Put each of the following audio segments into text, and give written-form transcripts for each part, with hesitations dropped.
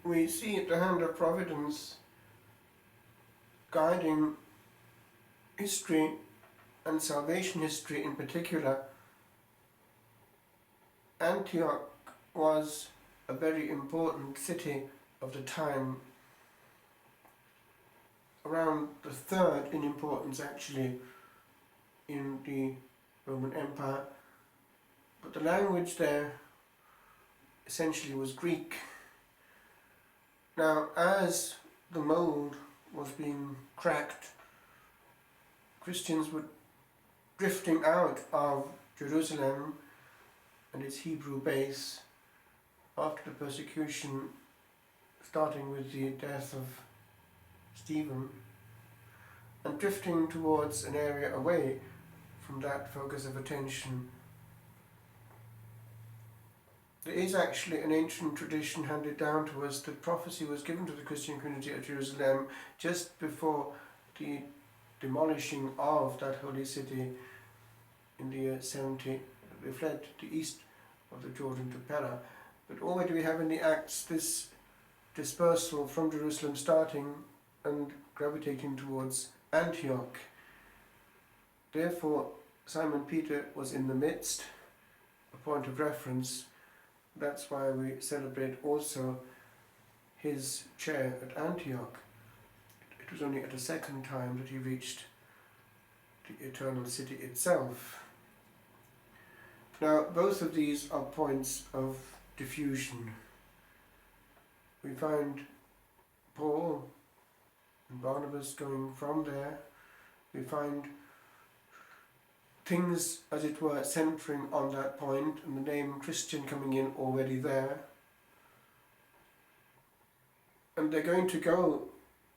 we see the hand of providence guiding history, and salvation history in particular. Antioch was a very important city of the time, around the third in importance actually in the Roman Empire, but the language there essentially was Greek. Now, as the mold was being cracked, Christians were drifting out of Jerusalem and its Hebrew base after the persecution, starting with the death of Stephen, and drifting towards an area away from that focus of attention. There is actually an ancient tradition handed down to us that prophecy was given to the Christian community at Jerusalem just before the demolishing of that holy city in the year 70. They fled to the east of the Jordan to Pella. But already we have in the Acts this dispersal from Jerusalem starting and gravitating towards Antioch. Therefore, Simon Peter was in the midst, a point of reference. That's why we celebrate also his chair at Antioch. It was only at the second time that he reached the eternal city itself. Now, both of these are points of diffusion. We find Paul and Barnabas going from there. We find things, as it were, centering on that point, and the name Christian coming in already there. And they're going to go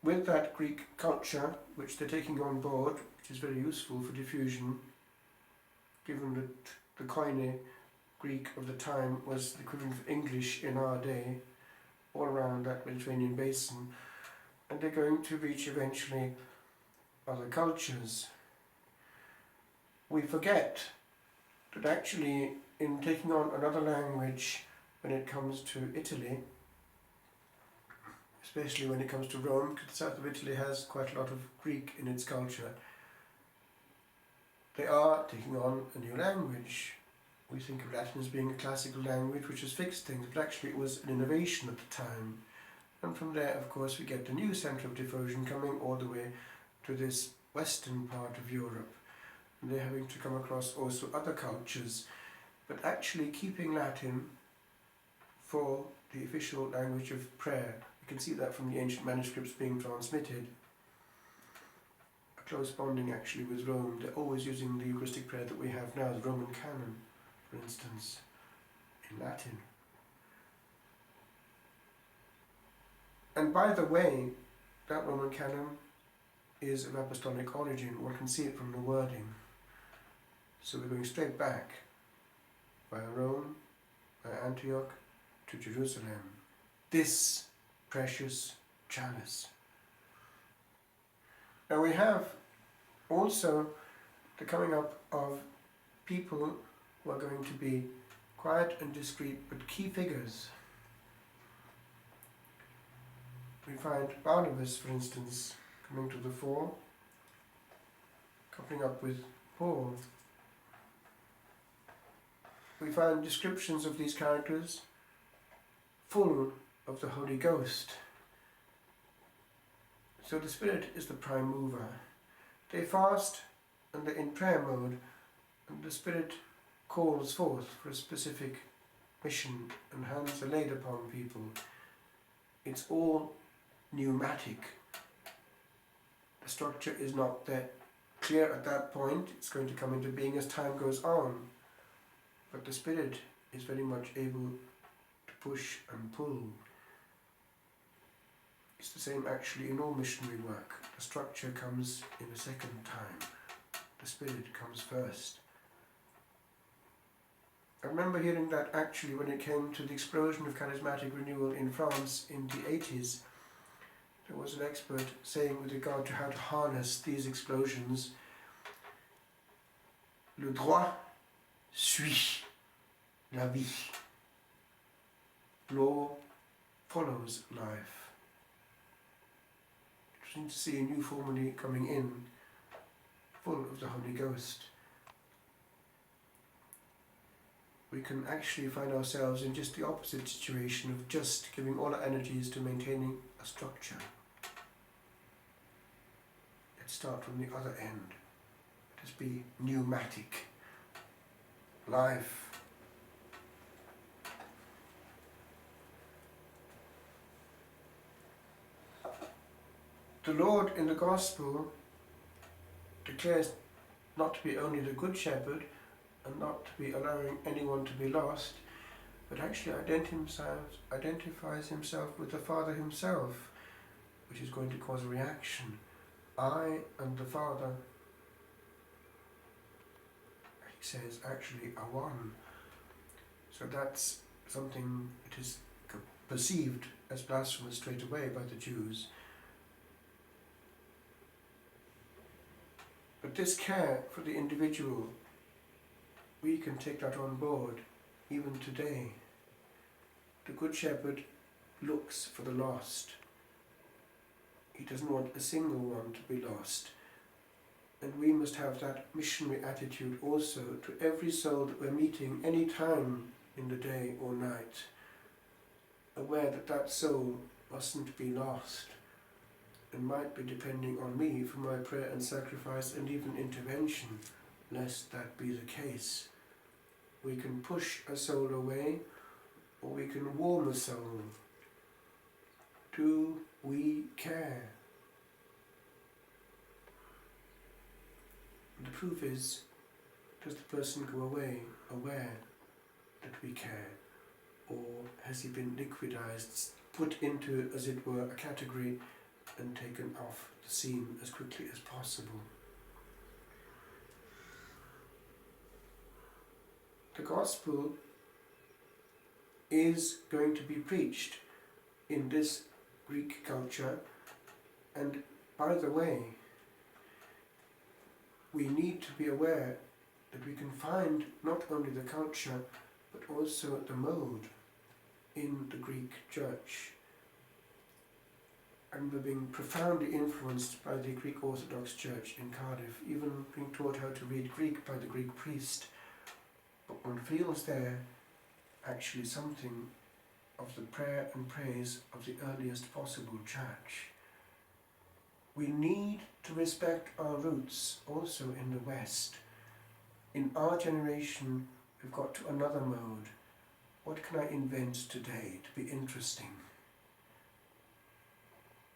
with that Greek culture, which they're taking on board, which is very useful for diffusion, given that the Koine Greek of the time was the equivalent of English in our day, all around that Mediterranean basin. And they're going to reach eventually other cultures. We forget that actually in taking on another language when it comes to Italy, especially when it comes to Rome, because the south of Italy has quite a lot of Greek in its culture, they are taking on a new language. We think of Latin as being a classical language which has fixed things, but actually it was an innovation at the time. And from there, of course, we get the new centre of diffusion coming all the way to this western part of Europe. And they're having to come across also other cultures, but actually keeping Latin for the official language of prayer. You can see that from the ancient manuscripts being transmitted. A close bonding actually with Rome. They're always using the Eucharistic prayer that we have now, the Roman canon, for instance, in Latin. And by the way, that Roman canon is of apostolic origin. One can see it from the wording. So we're going straight back via Rome, via Antioch, to Jerusalem. This precious chalice. Now we have also the coming up of people who are going to be quiet and discreet, but key figures. We find Barnabas, for instance, coming to the fore, coupling up with Paul. We find descriptions of these characters full of the Holy Ghost. So the Spirit is the prime mover. They fast and they're in prayer mode, and the Spirit calls forth for a specific mission and hands are laid upon people. It's all pneumatic. The structure is not that clear at that point. It's going to come into being as time goes on. But the Spirit is very much able to push and pull. It's the same actually in all missionary work. The structure comes in a second time. The Spirit comes first. I remember hearing that actually when it came to the explosion of charismatic renewal in France in the 80s, there was an expert saying with regard to how to harness these explosions, le droit suit la vie. Law follows life. Interesting to see a new formula coming in, full of the Holy Ghost. We can actually find ourselves in just the opposite situation of just giving all our energies to maintaining a structure. Let's start from the other end. Let us be pneumatic. Life. The Lord in the Gospel declares not to be only the Good Shepherd and not to be allowing anyone to be lost, but actually identifies himself with the Father himself, which is going to cause a reaction. I and the Father, he says, actually are one. So that's something that is perceived as blasphemous straight away by the Jews. But this care for the individual, we can take that on board even today. The Good Shepherd looks for the lost. He doesn't want a single one to be lost. And we must have that missionary attitude also to every soul that we're meeting any time in the day or night, aware that that soul mustn't be lost and might be depending on me for my prayer and sacrifice and even intervention, lest that be the case. We can push a soul away, or we can warm a soul. Do we care? And the proof is, does the person go away aware that we care? Or has he been liquidized, put into, as it were, a category and taken off the scene as quickly as possible? The Gospel is going to be preached in this Greek culture, and by the way, we need to be aware that we can find not only the culture but also the mode in the Greek church. And we're being profoundly influenced by the Greek Orthodox Church in Cardiff, even being taught how to read Greek by the Greek priest. But one feels there actually something of the prayer and praise of the earliest possible church. We need to respect our roots also in the West. In our generation, we've got to another mode. What can I invent today to be interesting?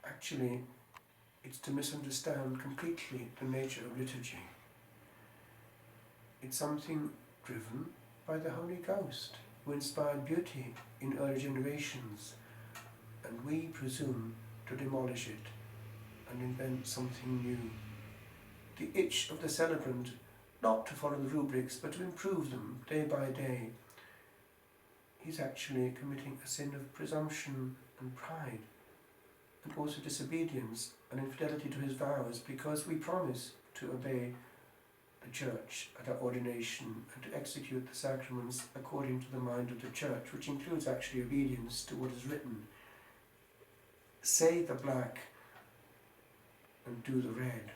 Actually, it's to misunderstand completely the nature of liturgy. It's something driven by the Holy Ghost, who inspired beauty in early generations, and we presume to demolish it and invent something new. The itch of the celebrant, not to follow the rubrics, but to improve them day by day. He's actually committing a sin of presumption and pride, and also disobedience and infidelity to his vows, because we promise to obey the church at our ordination and to execute the sacraments according to the mind of the church, which includes actually obedience to what is written. Say the black and do the red.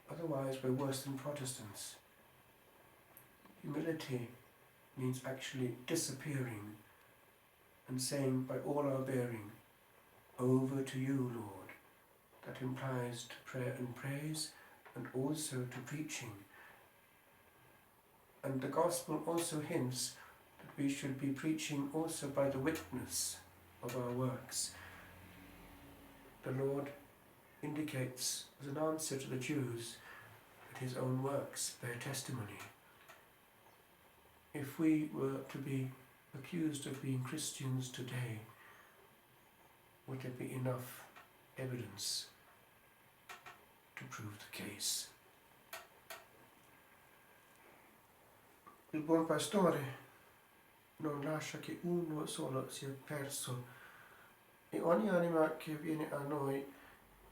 Otherwise we're worse than Protestants. Humility means actually disappearing and saying by all our bearing, over to you, Lord. That implies to prayer and praise, and also to preaching. And the Gospel also hints that we should be preaching also by the witness of our works. The Lord indicates as an answer to the Jews that his own works bear testimony. If we were to be accused of being Christians today, would there be enough evidence to prove the case? Il buon pastore non lascia che uno solo sia perso, e ogni anima che viene a noi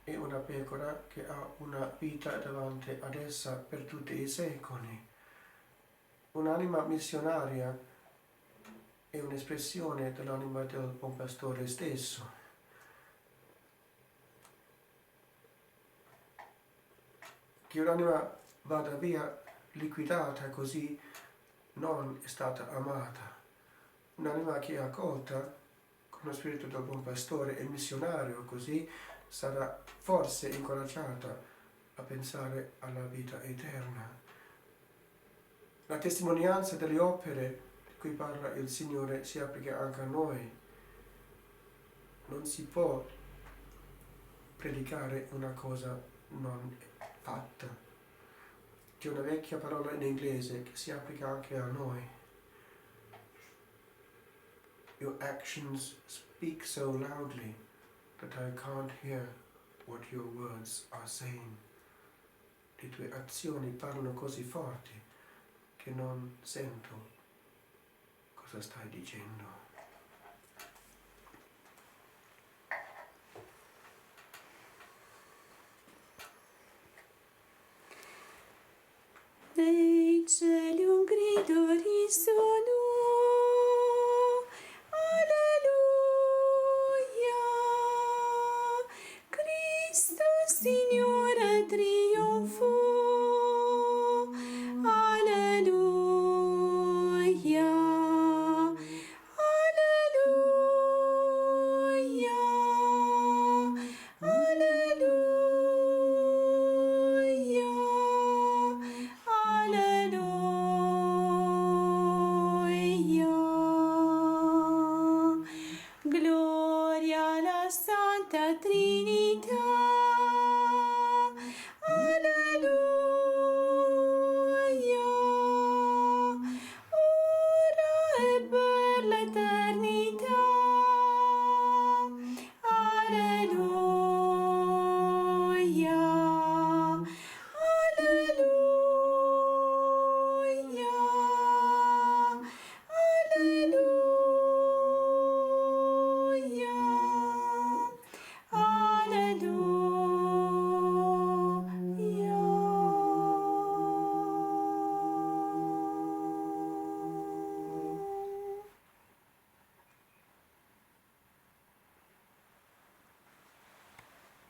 è una pecora che ha una vita davanti ad essa per tutti i secoli. Un'anima missionaria è un'espressione dell'anima del buon pastore stesso. Che un'anima vada via liquidata così non è stata amata. Un'anima che è accolta con lo spirito del buon pastore e missionario così sarà forse incoraggiata a pensare alla vita eterna. La testimonianza delle opere di cui parla il Signore si applica anche a noi. Non si può predicare una cosa non fatta. C'è una vecchia parola in inglese che si applica anche a noi. Your actions speak so loudly that I can't hear what your words are saying. Le tue azioni parlano così forti che non sento cosa stai dicendo. Nei cieli un grido risuonò, alleluia, Cristo Signore trionfò, alleluia, alleluia, alleluia. Alleluia. Gloria alla Santa Trinità. Alleluia. Ora e per l'eternità.